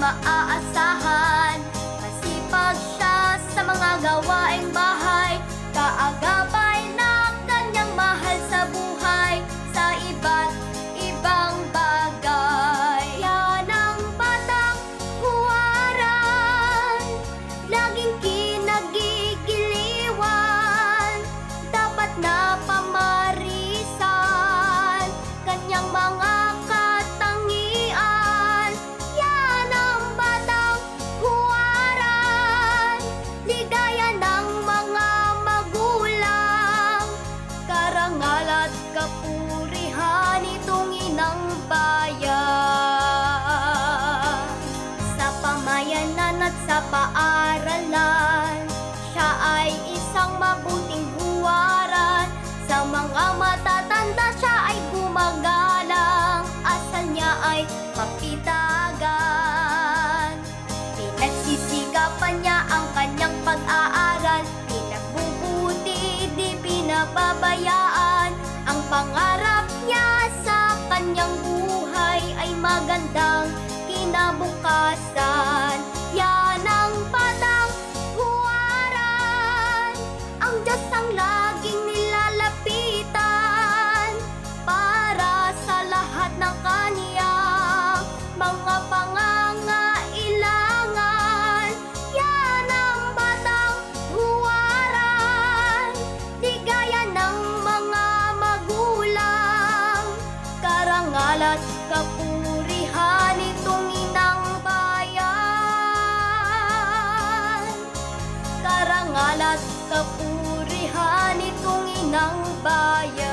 maaasahan. Masipag siya sa mga gawaing bahay, kaagapay na kanyang mahal sa buhay, sa iba't ibang bagay. Yan ang batang huwaran, laging kinagigiliwan, dapat na pamarisan kanyang mga katangian. Yan ang batang huwaran, ligaya ng mga magulang, karangal at kapurihan itong inang bayan. Sa pamayanan at sa paaralan, siya ay isang mabuting huwaran. Sa mga matatanda siya ay gumagalang, asal niya ay mapitagan. Pinagsisikapan niya ang kanyang pag-aaral, pinagbubuti, di pinababayaan. Ang pangarap niya sa kanyang buhay ay magandang kinabukasan. Yan ang batang huwaran, ang Diyos ang laging nilalapitan para sa lahat ng kaniyang mga pangangailangan. Yan ang batang huwaran, ligaya ng mga magulang, karangal at kapurihan itong inang bayan. Karangal at kapurihan itong inang bayan.